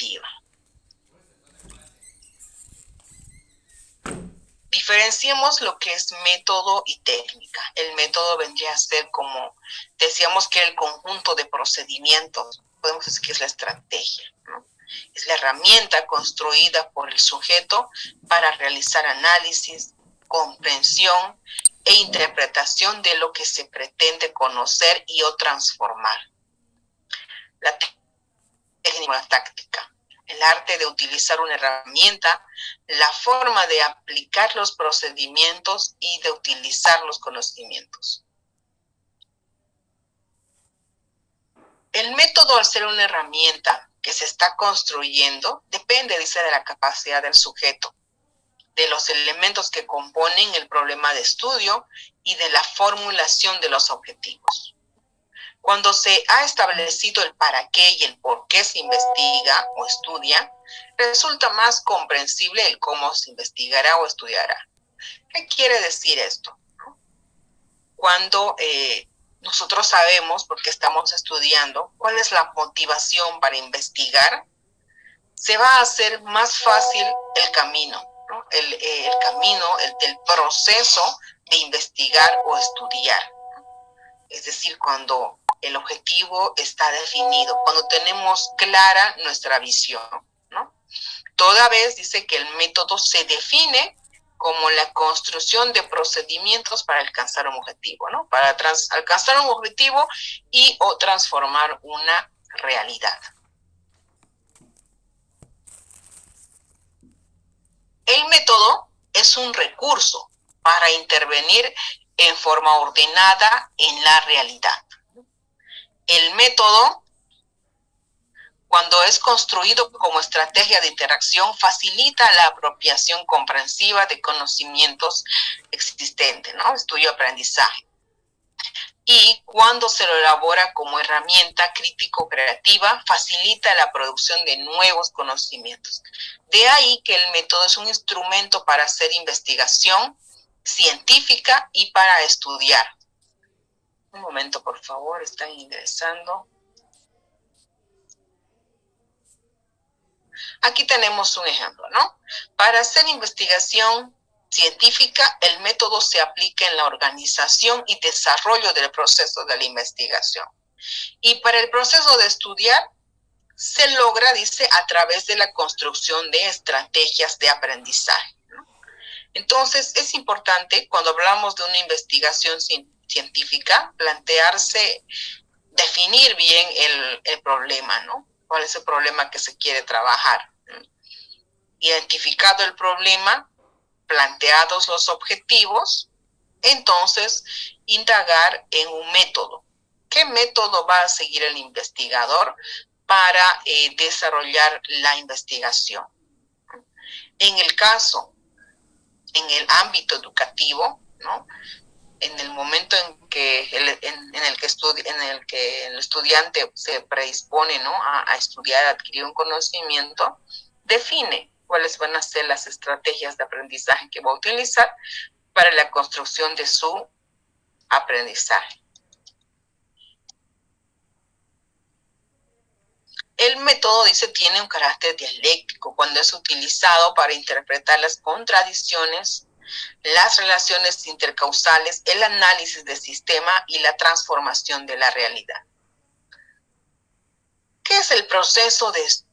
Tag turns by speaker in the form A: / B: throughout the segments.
A: objetiva. Diferenciemos lo que es método y técnica. El método vendría a ser, como decíamos, que el conjunto de procedimientos, podemos decir que es la estrategia, ¿no? Es la herramienta construida por el sujeto para realizar análisis, comprensión e interpretación de lo que se pretende conocer y o transformar. La técnica, la táctica, el arte de utilizar una herramienta, la forma de aplicar los procedimientos y de utilizar los conocimientos. El método, al ser una herramienta que se está construyendo, depende, dice, de la capacidad del sujeto, de los elementos que componen el problema de estudio y de la formulación de los objetivos. Cuando se ha establecido el para qué y el por qué se investiga o estudia, resulta más comprensible el cómo se investigará o estudiará. ¿Qué quiere decir esto? Cuando nosotros sabemos, porque estamos estudiando, cuál es la motivación para investigar, se va a hacer más fácil el camino, ¿no? El camino, el proceso de investigar o estudiar. Es decir, cuando el objetivo está definido, cuando tenemos clara nuestra visión, ¿no? Toda vez dice que el método se define como la construcción de procedimientos para alcanzar un objetivo, ¿no? Para alcanzar un objetivo y o transformar una realidad. El método es un recurso para intervenir en forma ordenada en la realidad. El método, cuando es construido como estrategia de interacción, facilita la apropiación comprensiva de conocimientos existentes, ¿no? Estudio-aprendizaje. Y cuando se lo elabora como herramienta crítico-creativa, facilita la producción de nuevos conocimientos. De ahí que el método es un instrumento para hacer investigación científica y para estudiar. Un momento, por favor, están ingresando. Aquí tenemos un ejemplo, ¿no? Para hacer investigación científica, el método se aplica en la organización y desarrollo del proceso de la investigación. Y para el proceso de estudiar, se logra, dice, a través de la construcción de estrategias de aprendizaje, ¿no? Entonces, es importante, cuando hablamos de una investigación científica, plantearse, definir bien el problema, ¿no? ¿Cuál es el problema que se quiere trabajar? Identificado el problema, planteados los objetivos, entonces indagar en un método. ¿Qué método va a seguir el investigador para desarrollar la investigación? En el caso, en el ámbito educativo, ¿no? En el momento en que el estudiante se predispone, ¿no? a estudiar, a adquirir un conocimiento, define cuáles van a ser las estrategias de aprendizaje que va a utilizar para la construcción de su aprendizaje. El método, dice, tiene un carácter dialéctico cuando es utilizado para interpretar las contradicciones, las relaciones intercausales, el análisis del sistema y la transformación de la realidad. ¿Qué es el proceso de estudio?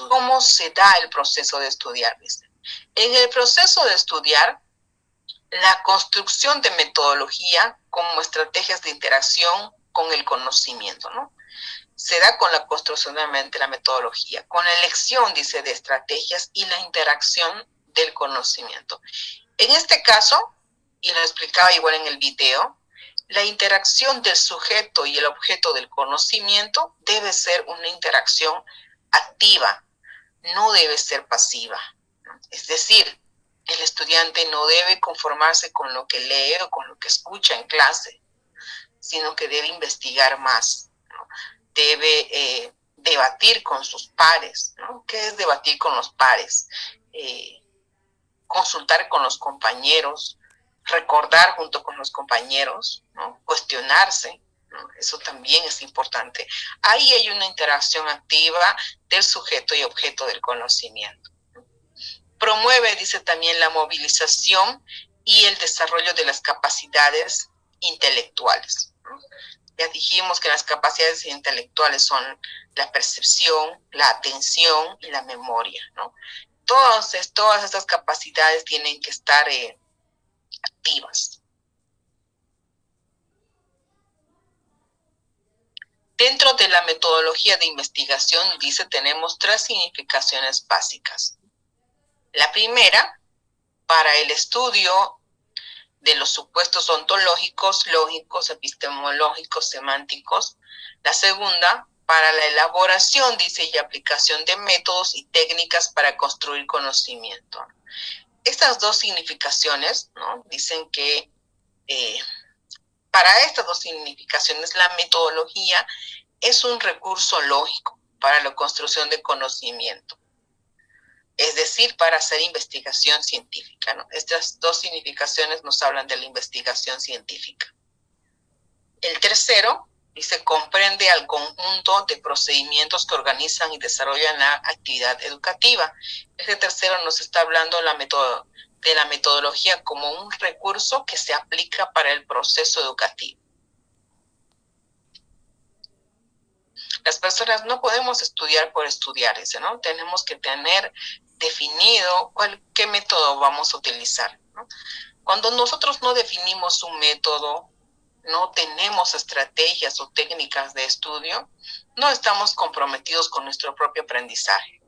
A: ¿Cómo se da el proceso de estudiar? En el proceso de estudiar, la construcción de metodología como estrategias de interacción con el conocimiento, ¿no? Se da con la construcción de la metodología, con la elección, dice, de estrategias y la interacción del conocimiento. En este caso, y lo explicaba igual en el video, la interacción del sujeto y el objeto del conocimiento debe ser una interacción activa, no debe ser pasiva. Es decir, el estudiante no debe conformarse con lo que lee o con lo que escucha en clase, sino que debe investigar más, ¿no? Debe debatir con sus pares, ¿no? ¿Qué es debatir con los pares? Consultar con los compañeros, recordar junto con los compañeros, ¿no? Cuestionarse, ¿no? Eso también es importante. Ahí hay una interacción activa del sujeto y objeto del conocimiento. Promueve, dice también, la movilización y el desarrollo de las capacidades intelectuales, ¿no? Ya dijimos que las capacidades intelectuales son la percepción, la atención y la memoria, ¿no? Todas estas capacidades tienen que estar activas. Dentro de la metodología de investigación, dice, tenemos 3 significaciones básicas. La primera, para el estudio de los supuestos ontológicos, lógicos, epistemológicos, semánticos. La segunda, para la elaboración, dice, y aplicación de métodos y técnicas para construir conocimiento. Estas 2 significaciones, ¿no?, dicen que para estas 2 significaciones la metodología es un recurso lógico para la construcción de conocimiento. Es decir, para hacer investigación científica, ¿no? Estas 2 significaciones nos hablan de la investigación científica. El tercero, dice, comprende al conjunto de procedimientos que organizan y desarrollan la actividad educativa. Este tercero nos está hablando de la metodología como un recurso que se aplica para el proceso educativo. Las personas no podemos estudiar por estudiar, ¿no? Tenemos que tener definido qué método vamos a utilizar, ¿no? Cuando nosotros no definimos un método, no tenemos estrategias o técnicas de estudio, no estamos comprometidos con nuestro propio aprendizaje.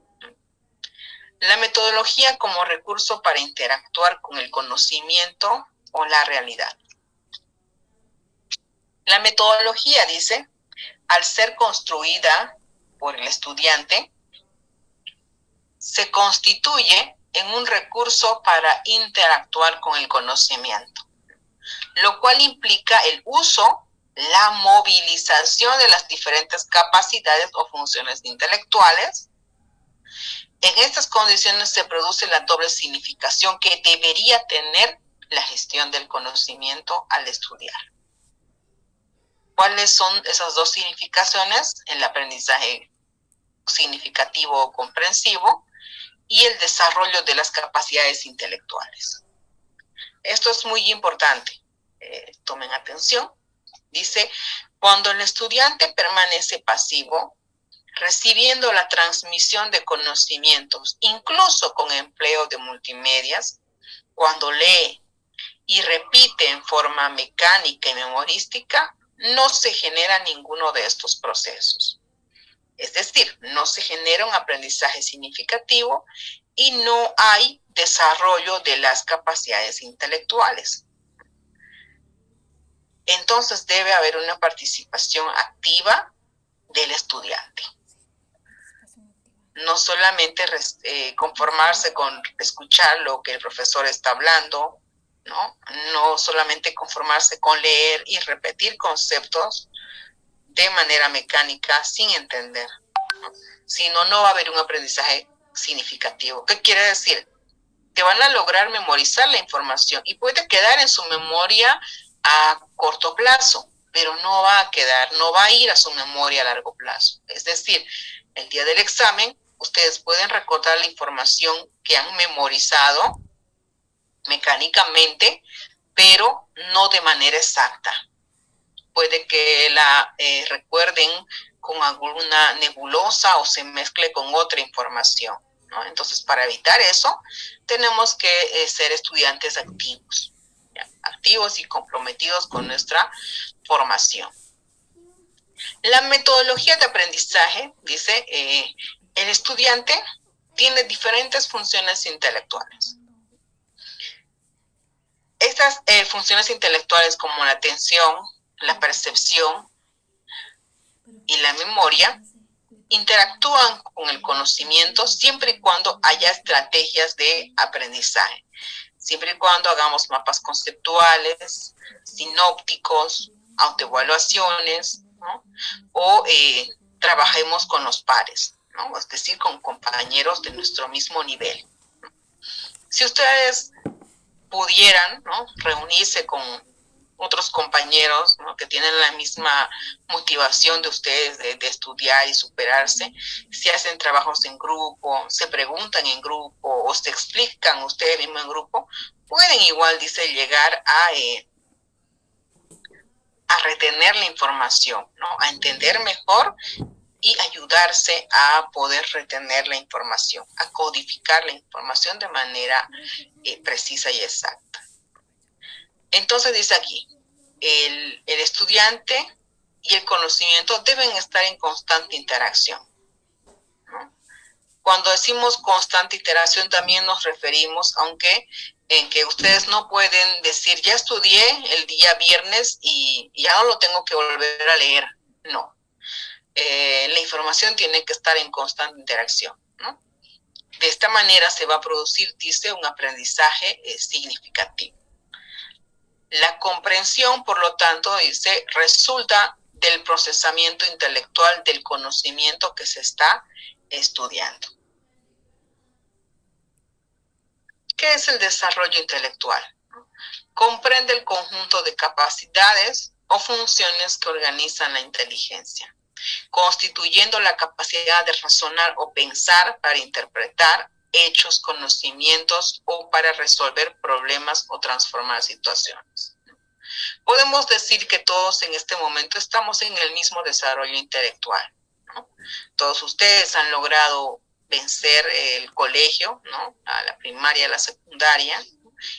A: La metodología como recurso para interactuar con el conocimiento o la realidad. La metodología, dice, al ser construida por el estudiante, se constituye en un recurso para interactuar con el conocimiento, lo cual implica el uso, la movilización de las diferentes capacidades o funciones intelectuales. En estas condiciones se produce la doble significación que debería tener la gestión del conocimiento al estudiar. ¿Cuáles son esas 2 significaciones? El aprendizaje significativo o comprensivo y el desarrollo de las capacidades intelectuales. Esto es muy importante. Tomen atención. Dice, cuando el estudiante permanece pasivo, recibiendo la transmisión de conocimientos, incluso con empleo de multimedias, cuando lee y repite en forma mecánica y memorística, no se genera ninguno de estos procesos. Es decir, no se genera un aprendizaje significativo y no hay desarrollo de las capacidades intelectuales. Entonces debe haber una participación activa del estudiante. No solamente conformarse con escuchar lo que el profesor está hablando, ¿no? No solamente conformarse con leer y repetir conceptos de manera mecánica sin entender, ¿no? Sino no va a haber un aprendizaje significativo. ¿Qué quiere decir? Que van a lograr memorizar la información y puede quedar en su memoria a corto plazo, pero no va a ir a su memoria a largo plazo. Es decir, el día del examen, ustedes pueden recordar la información que han memorizado mecánicamente, pero no de manera exacta. Puede que la recuerden con alguna nebulosa o se mezcle con otra información, ¿no? Entonces, para evitar eso, tenemos que ser estudiantes activos, ¿ya? Activos y comprometidos con nuestra formación. La metodología de aprendizaje, dice, el estudiante tiene diferentes funciones intelectuales. Estas funciones intelectuales como la atención, la percepción y la memoria interactúan con el conocimiento siempre y cuando haya estrategias de aprendizaje, siempre y cuando hagamos mapas conceptuales, sinópticos, autoevaluaciones, ¿no? O trabajemos con los pares, ¿no? Es decir, con compañeros de nuestro mismo nivel. Si ustedes pudieran, ¿no?, reunirse con otros compañeros, ¿no?, que tienen la misma motivación de ustedes de estudiar y superarse, si hacen trabajos en grupo, se preguntan en grupo o se explican ustedes mismos en grupo, pueden igual, dice, llegar a retener la información, ¿no?, a entender mejor y ayudarse a poder retener la información, a codificar la información de manera precisa y exacta. Entonces dice aquí, el estudiante y el conocimiento deben estar en constante interacción, ¿no? Cuando decimos constante interacción también nos referimos, aunque en que ustedes no pueden decir, ya estudié el día viernes y ya no lo tengo que volver a leer. No. La información tiene que estar en constante interacción, ¿no? De esta manera se va a producir, dice, un aprendizaje significativo. La comprensión, por lo tanto, dice, resulta del procesamiento intelectual del conocimiento que se está estudiando. ¿Qué es el desarrollo intelectual? Comprende el conjunto de capacidades o funciones que organizan la inteligencia, constituyendo la capacidad de razonar o pensar para interpretar hechos, conocimientos o para resolver problemas o transformar situaciones. Podemos decir que todos en este momento estamos en el mismo desarrollo intelectual, ¿no? Todos ustedes han logrado vencer el colegio, ¿no?, a la primaria, a la secundaria,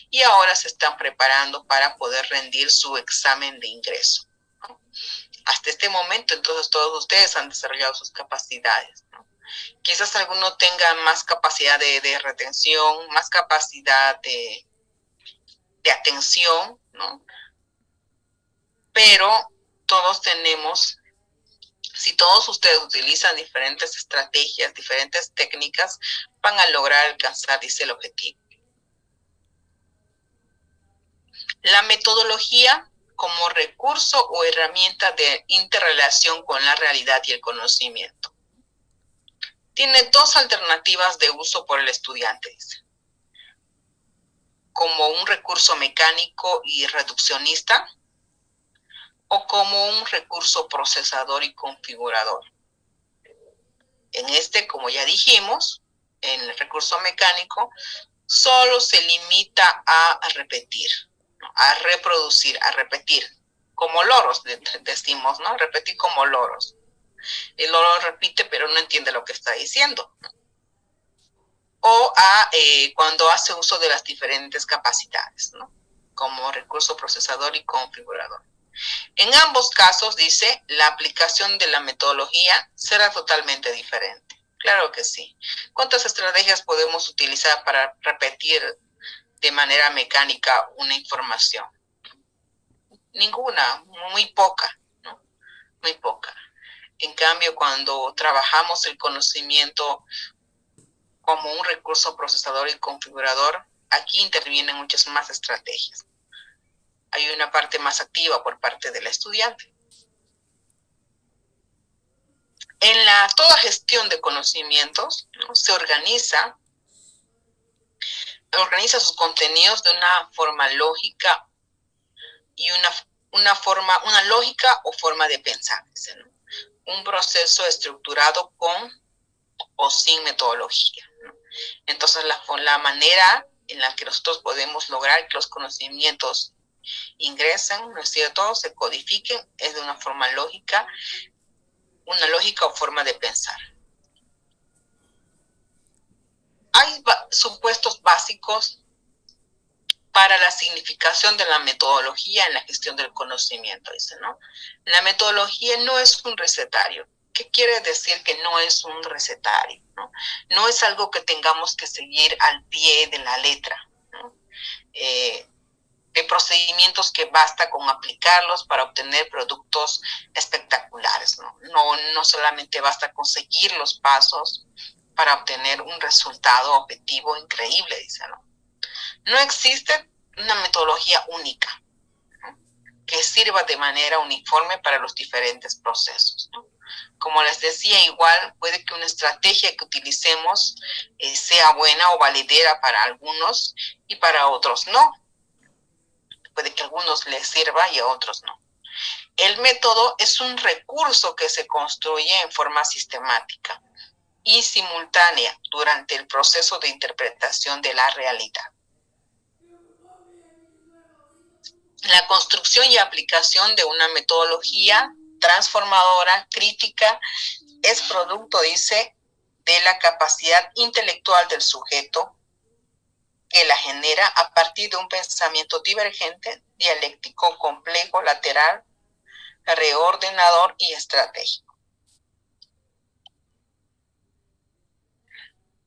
A: y ahora se están preparando para poder rendir su examen de ingreso, ¿no? Hasta este momento, entonces, todos ustedes han desarrollado sus capacidades, ¿no? Quizás alguno tenga más capacidad de retención, más capacidad de atención, ¿no? Pero todos tenemos, si todos ustedes utilizan diferentes estrategias, diferentes técnicas, van a lograr alcanzar, dice, el objetivo. La metodología como recurso o herramienta de interrelación con la realidad y el conocimiento. Tiene dos alternativas de uso por el estudiante, dice. Como un recurso mecánico y reduccionista, o como un recurso procesador y configurador. En este, como ya dijimos, en el recurso mecánico, solo se limita a repetir, ¿no?, a reproducir, a repetir, como loros, decimos, ¿no? Repetir como loros. El loro repite, pero no entiende lo que está diciendo, ¿no? O cuando hace uso de las diferentes capacidades, ¿no?, como recurso procesador y configurador. En ambos casos, dice, la aplicación de la metodología será totalmente diferente. Claro que sí. ¿Cuántas estrategias podemos utilizar para repetir de manera mecánica una información? Ninguna, muy poca, ¿no? Muy poca. En cambio, cuando trabajamos el conocimiento como un recurso procesador y configurador, aquí intervienen muchas más estrategias. Hay una parte más activa por parte del estudiante. En toda gestión de conocimientos, ¿no?, se organiza sus contenidos de una forma lógica y una lógica o forma de pensar, ¿no? Un proceso estructurado con o sin metodología, ¿no? Entonces, la manera en la que nosotros podemos lograr que los conocimientos ingresen, ¿no es cierto?, se codifiquen, es de una forma lógica, una lógica o forma de pensar. Hay supuestos básicos para la significación de la metodología en la gestión del conocimiento, dice, ¿no? La metodología no es un recetario. ¿Qué quiere decir que no es un recetario, ¿no? No es algo que tengamos que seguir al pie de la letra, ¿no? De procedimientos que basta con aplicarlos para obtener productos espectaculares, ¿no? No solamente basta con seguir los pasos para obtener un resultado objetivo increíble, dice, ¿no? No existe una metodología única, ¿no?, que sirva de manera uniforme para los diferentes procesos, ¿no? Como les decía, igual puede que una estrategia que utilicemos sea buena o valedera para algunos y para otros no. puede que a algunos les sirva y a otros no. El método es un recurso que se construye en forma sistemática y simultánea durante el proceso de interpretación de la realidad. La construcción y aplicación de una metodología transformadora, crítica, es producto, dice, de la capacidad intelectual del sujeto que la genera a partir de un pensamiento divergente, dialéctico, complejo, lateral, reordenador y estratégico.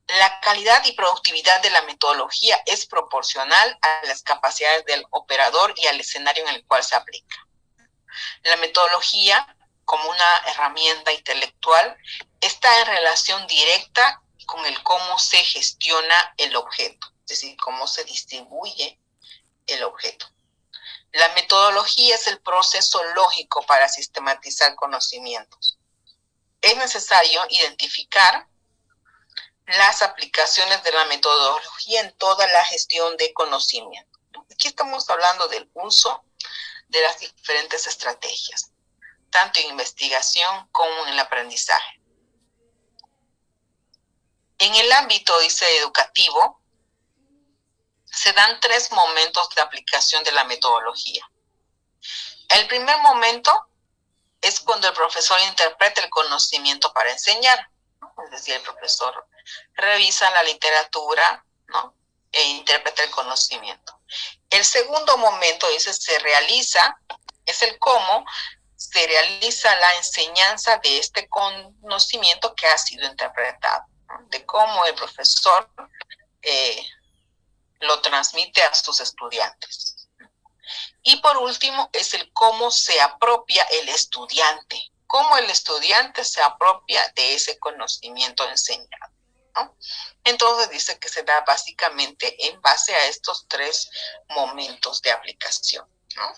A: La calidad y productividad de la metodología es proporcional a las capacidades del operador y al escenario en el cual se aplica. La metodología, como una herramienta intelectual, está en relación directa con el cómo se gestiona el objeto, es decir, cómo se distribuye el objeto. La metodología es el proceso lógico para sistematizar conocimientos. Es necesario identificar las aplicaciones de la metodología en toda la gestión de conocimiento. Aquí estamos hablando del uso de las diferentes estrategias, tanto en investigación como en el aprendizaje. En el ámbito, dice, educativo, se dan 3 momentos de aplicación de la metodología. El primer momento es cuando el profesor interpreta el conocimiento para enseñar, ¿no? Es decir, el profesor revisa la literatura, ¿no? E interpreta el conocimiento. El segundo momento, dice, es el cómo se realiza la enseñanza de este conocimiento que ha sido interpretado, ¿no? De cómo el profesor lo transmite a sus estudiantes. Y por último, es el cómo se apropia el estudiante, cómo el estudiante se apropia de ese conocimiento enseñado, ¿no? Entonces dice que se da básicamente en base a estos 3 momentos de aplicación, ¿no?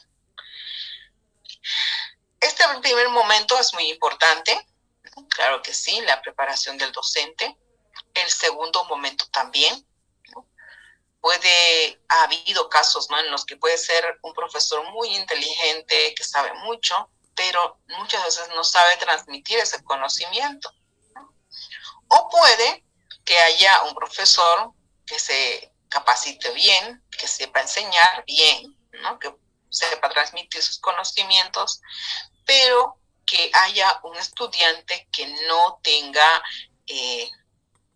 A: Este primer momento es muy importante, ¿no? Claro que sí, la preparación del docente. El segundo momento también, ¿no? Ha habido casos, ¿no?, en los que puede ser un profesor muy inteligente, que sabe mucho, pero muchas veces no sabe transmitir ese conocimiento, ¿no? O puede que haya un profesor que se capacite bien, que sepa enseñar bien, ¿no?, que sepa transmitir sus conocimientos, pero que haya un estudiante que no tenga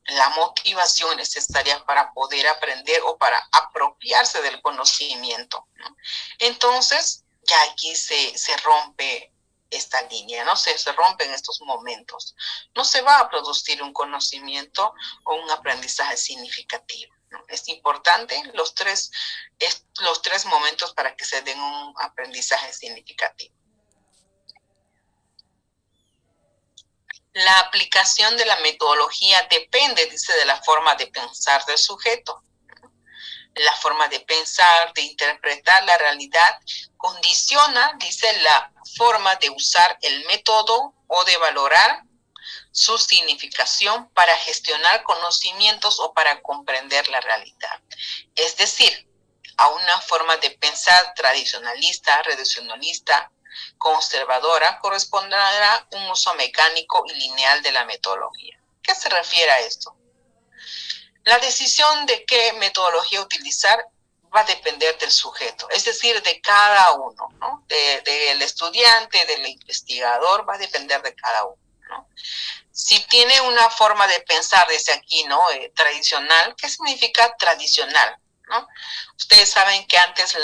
A: la motivación necesaria para poder aprender o para apropiarse del conocimiento, ¿no? Entonces, ya aquí se rompe esta línea, ¿no? Se rompen estos momentos. No se va a producir un conocimiento o un aprendizaje significativo, ¿no? Es importante los tres momentos para que se den un aprendizaje significativo. La aplicación de la metodología depende, dice, de la forma de pensar del sujeto. La forma de pensar, de interpretar la realidad, condiciona, dice, la forma de usar el método o de valorar su significación para gestionar conocimientos o para comprender la realidad. Es decir, a una forma de pensar tradicionalista, reduccionista, conservadora, corresponderá un uso mecánico y lineal de la metodología. ¿Qué se refiere a esto? La decisión de qué metodología utilizar va a depender del sujeto, es decir, de cada uno, ¿no? Del estudiante, del investigador, va a depender de cada uno, ¿no? Si tiene una forma de pensar desde aquí, ¿no?, tradicional, ¿qué significa tradicional, ¿no? Ustedes saben que antes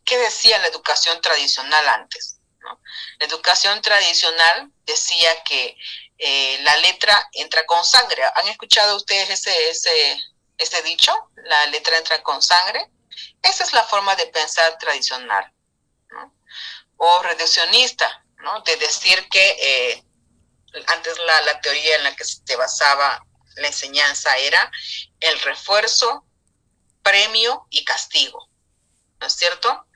A: ¿qué decía la educación tradicional antes, ¿no? La educación tradicional decía que la letra entra con sangre. ¿Han escuchado ustedes ese dicho? La letra entra con sangre. Esa es la forma de pensar tradicional, ¿no? O reduccionista, ¿no? De decir que antes la teoría en la que se basaba la enseñanza era el refuerzo, premio y castigo, ¿no es cierto?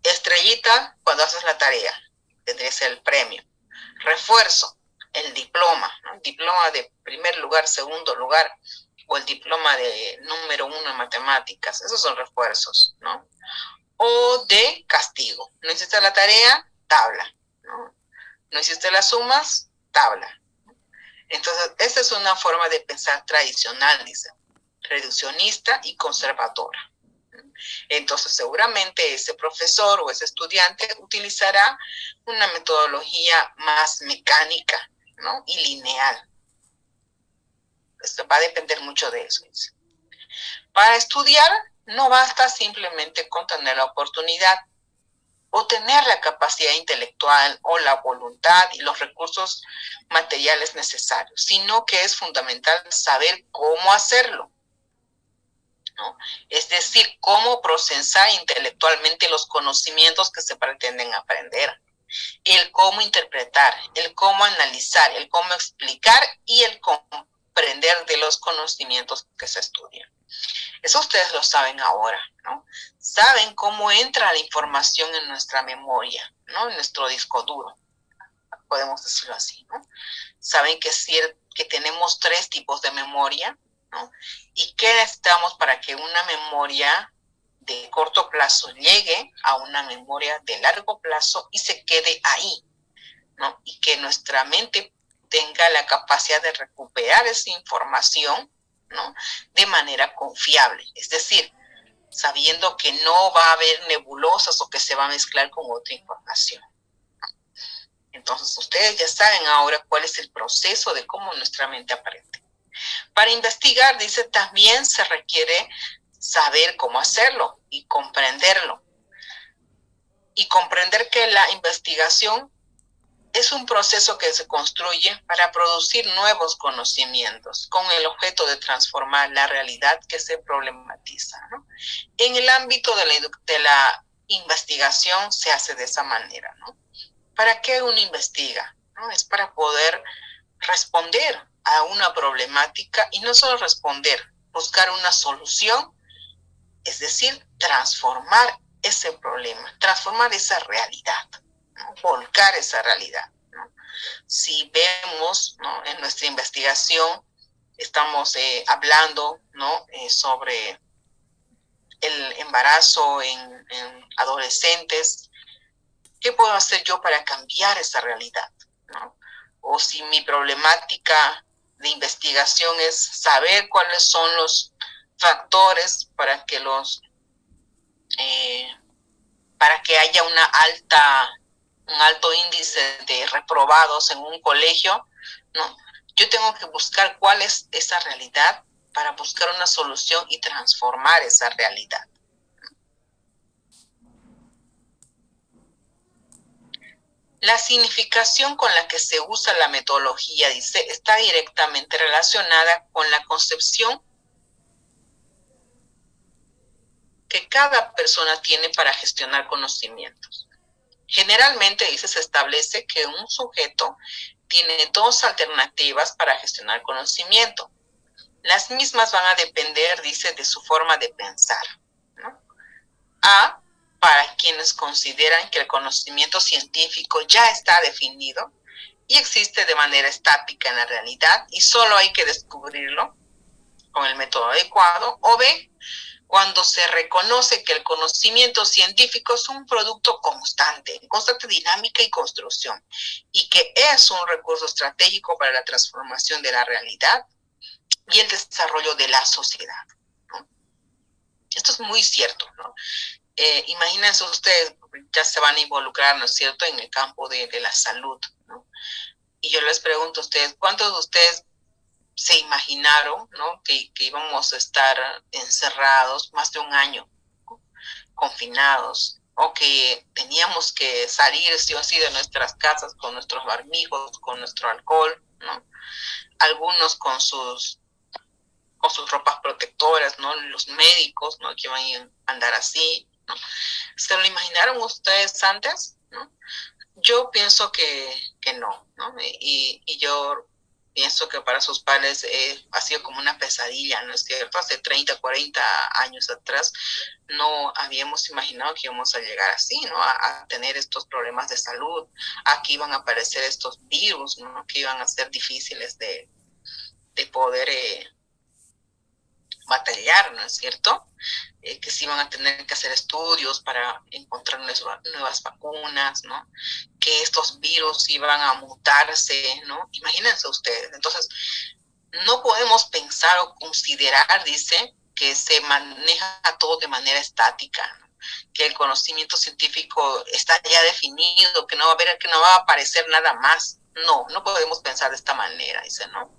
A: Estrellita cuando haces la tarea, tendría que ser el premio. Refuerzo, el diploma, ¿no? Diploma de primer lugar, segundo lugar, o el diploma de número 1 en matemáticas. Esos son refuerzos, ¿no? o de castigo. No hiciste la tarea, tabla. No hiciste las sumas, tabla. Entonces, esta es una forma de pensar tradicional, dice, reduccionista y conservadora. Entonces, seguramente ese profesor o ese estudiante utilizará una metodología más mecánica, ¿no? Y lineal. Esto va a depender mucho de eso. Dice. Para estudiar, no basta simplemente con tener la oportunidad o tener la capacidad intelectual o la voluntad y los recursos materiales necesarios, sino que es fundamental saber cómo hacerlo, ¿no? Es decir, cómo procesar intelectualmente los conocimientos que se pretenden aprender, el cómo interpretar, el cómo analizar, el cómo explicar y el comprender de los conocimientos que se estudian. Eso ustedes lo saben ahora, ¿no? Saben cómo entra la información en nuestra memoria, ¿no? En nuestro disco duro, podemos decirlo así, ¿no? Saben que tenemos 3 tipos de memoria, ¿no? Y qué necesitamos para que una memoria de corto plazo llegue a una memoria de largo plazo y se quede ahí, ¿no? Y que nuestra mente tenga la capacidad de recuperar esa información, ¿no? De manera confiable, es decir, sabiendo que no va a haber nebulosas o que se va a mezclar con otra información. Entonces, ustedes ya saben ahora cuál es el proceso de cómo nuestra mente aprende. Para investigar, dice, también se requiere saber cómo hacerlo y comprenderlo. Y comprender que la investigación es un proceso que se construye para producir nuevos conocimientos con el objeto de transformar la realidad que se problematiza, ¿no? En el ámbito de la investigación se hace de esa manera, ¿no? ¿Para qué uno investiga? ¿No? Es para poder responder a una problemática y no solo responder, buscar una solución, es decir, transformar ese problema, transformar esa realidad, ¿no? Volcar esa realidad, ¿no? Si vemos, ¿no? En nuestra investigación, estamos hablando, ¿no? Sobre el embarazo en adolescentes. ¿Qué puedo hacer yo para cambiar esa realidad? ¿No? O si mi problemática de investigación es saber cuáles son los factores para que para que haya un alto índice de reprobados en un colegio, ¿no? Yo tengo que buscar cuál es esa realidad para buscar una solución y transformar esa realidad. La significación con la que se usa la metodología, dice, está directamente relacionada con la concepción que cada persona tiene para gestionar conocimientos. Generalmente, dice, se establece que un sujeto tiene 2 alternativas para gestionar conocimiento. Las mismas van a depender, dice, de su forma de pensar, ¿no? A, para quienes consideran que el conocimiento científico ya está definido y existe de manera estática en la realidad y solo hay que descubrirlo con el método adecuado. O B, cuando se reconoce que el conocimiento científico es un producto constante, en constante dinámica y construcción, y que es un recurso estratégico para la transformación de la realidad y el desarrollo de la sociedad, ¿no? Esto es muy cierto, ¿no? Imagínense ustedes, ya se van a involucrar, ¿no es cierto?, en el campo de la salud, ¿no? Y yo les pregunto a ustedes, ¿cuántos de ustedes se imaginaron, ¿no?, que íbamos a estar encerrados más de un año, ¿no?, confinados, o que teníamos que salir sí o sí de nuestras casas con nuestros barbijos, con nuestro alcohol, ¿no? Algunos con sus ropas protectoras, ¿no? Los médicos, ¿no?, que van a andar así, ¿no? ¿Se lo imaginaron ustedes antes? ¿No? Yo pienso que no, ¿no? Y yo pienso que para sus padres ha sido como una pesadilla, ¿no es cierto? Hace 30, 40 años atrás no habíamos imaginado que íbamos a llegar así, ¿no? A tener estos problemas de salud, a que iban a aparecer estos virus, ¿no?, que iban a ser difíciles de poder batallar, ¿no es cierto? Que sí van a tener que hacer estudios para encontrar nuevas vacunas, ¿no? Que estos virus iban a mutarse, ¿no? Imagínense ustedes. Entonces, no podemos pensar o considerar, dice, que se maneja todo de manera estática, ¿no? Que el conocimiento científico está ya definido, que no va a aparecer nada más. No, no podemos pensar de esta manera, dice, ¿no?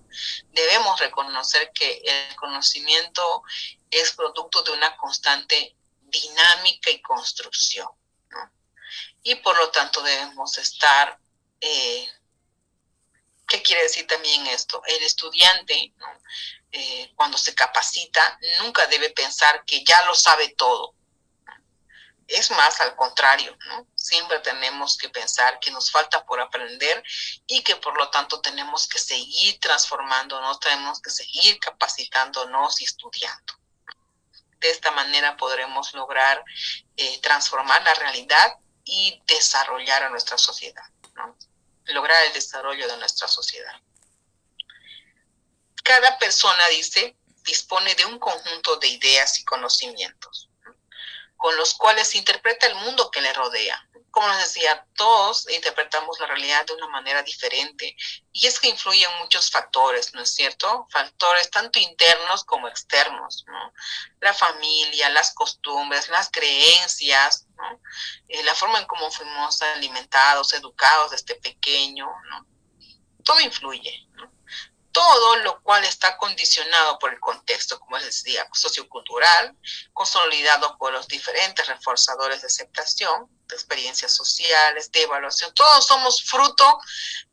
A: Debemos reconocer que el conocimiento es producto de una constante dinámica y construcción, ¿no? Y por lo tanto debemos estar, ¿qué quiere decir también esto? El estudiante, ¿no? Cuando se capacita, nunca debe pensar que ya lo sabe todo. Es más, al contrario, ¿no? Siempre tenemos que pensar que nos falta por aprender y que por lo tanto tenemos que seguir transformándonos, tenemos que seguir capacitándonos y estudiando. De esta manera podremos lograr transformar la realidad y desarrollar a nuestra sociedad, ¿no? Lograr el desarrollo de nuestra sociedad. Cada persona, dice, dispone de un conjunto de ideas y conocimientos, ¿no? Con los cuales se interpreta el mundo que le rodea. Como les decía, todos interpretamos la realidad de una manera diferente. Y es que influyen muchos factores, ¿no es cierto? Factores tanto internos como externos, ¿no? La familia, las costumbres, las creencias, ¿no? La forma en cómo fuimos alimentados, educados desde pequeño, ¿no? Todo influye, ¿no? Todo lo cual está condicionado por el contexto, como les decía, sociocultural, consolidado por los diferentes reforzadores de aceptación, de experiencias sociales, de evaluación. Todos somos fruto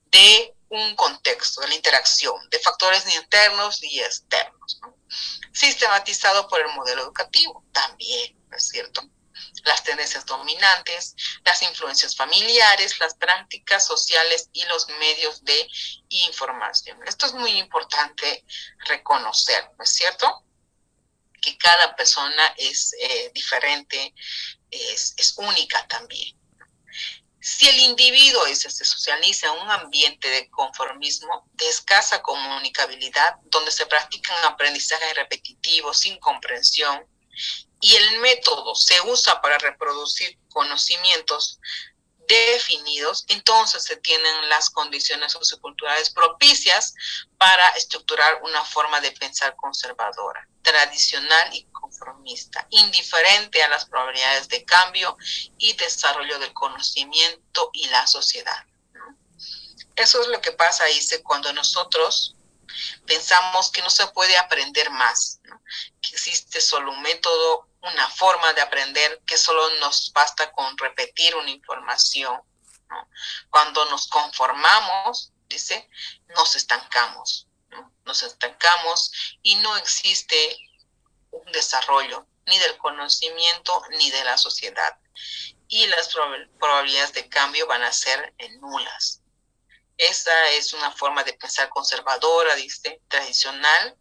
A: de un contexto, de la interacción, de factores internos y externos, ¿no? Sistematizado por el modelo educativo, también, ¿no es cierto? Las tendencias dominantes, las influencias familiares, las prácticas sociales y los medios de información. Esto es muy importante reconocer, ¿no es cierto? Que cada persona es diferente, es única también. Si el individuo se socializa en un ambiente de conformismo, de escasa comunicabilidad, donde se practican aprendizajes repetitivos sin comprensión, y el método se usa para reproducir conocimientos definidos, entonces se tienen las condiciones socioculturales propicias para estructurar una forma de pensar conservadora, tradicional y conformista, indiferente a las probabilidades de cambio y desarrollo del conocimiento y la sociedad, ¿no? Eso es lo que pasa, dice, cuando nosotros pensamos que no se puede aprender más, ¿no? Que existe solo un método, una forma de aprender, que solo nos basta con repetir una información, ¿no? Cuando nos conformamos, dice, nos estancamos, ¿no? Nos estancamos y no existe un desarrollo ni del conocimiento ni de la sociedad. Y las probabilidades de cambio van a ser nulas. Esa es una forma de pensar conservadora, dice, tradicional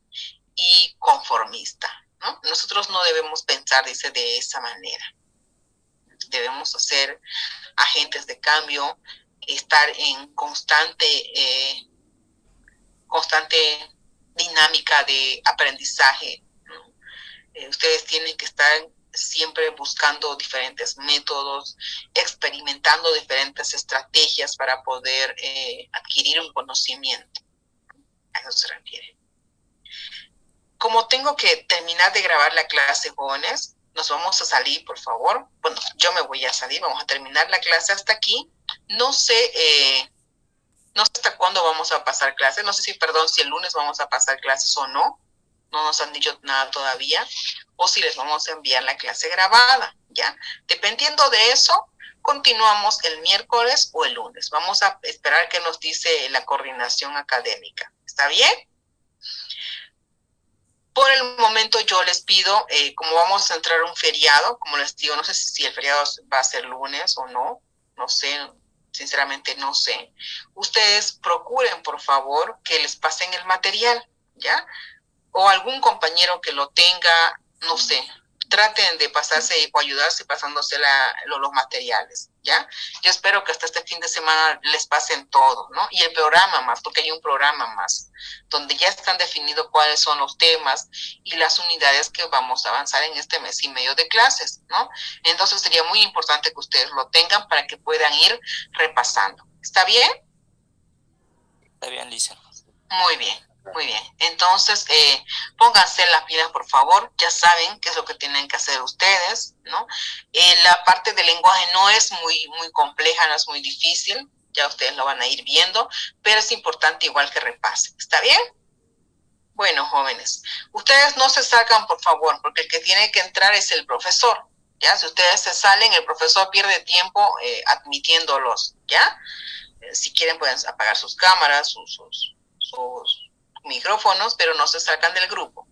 A: y conformista, ¿no? Nosotros no debemos pensar, dice, de esa manera. Debemos ser agentes de cambio, estar en constante dinámica de aprendizaje, ¿no? Ustedes tienen que estar siempre buscando diferentes métodos, experimentando diferentes estrategias para poder adquirir un conocimiento. A eso se refiere. Como tengo que terminar de grabar la clase, jóvenes, nos vamos a salir, por favor. Bueno, yo me voy a salir, vamos a terminar la clase hasta aquí. No sé hasta cuándo vamos a pasar clases, no sé si el lunes vamos a pasar clases o no. No nos han dicho nada todavía, o si les vamos a enviar la clase grabada, ¿ya? Dependiendo de eso, continuamos el miércoles o el lunes. Vamos a esperar qué nos dice la coordinación académica. ¿Está bien? Por el momento yo les pido, como vamos a entrar a un feriado, como les digo, no sé si el feriado va a ser lunes o no sé, sinceramente no sé. Ustedes procuren, por favor, que les pasen el material, ¿ya? O algún compañero que lo tenga, no sé, traten de pasarse o ayudarse pasándose los materiales, ¿ya? Yo espero que hasta este fin de semana les pasen todo, ¿no? Y el programa más, porque hay un programa más, donde ya están definidos cuáles son los temas y las unidades que vamos a avanzar en este mes y medio de clases, ¿no? Entonces sería muy importante que ustedes lo tengan para que puedan ir repasando. ¿Está bien?
B: Está bien, Lisa.
A: Muy bien. Muy bien, entonces pónganse las pilas por favor, ya saben qué es lo que tienen que hacer ustedes, ¿no? La parte del lenguaje no es muy compleja, no es muy difícil, ya ustedes lo van a ir viendo, pero es importante igual que repasen, ¿está bien? Bueno, jóvenes, ustedes no se salgan por favor, porque el que tiene que entrar es el profesor, ¿ya? Si ustedes se salen, el profesor pierde tiempo admitiéndolos, ¿ya? Si quieren pueden apagar sus cámaras, sus micrófonos, pero no se sacan del grupo,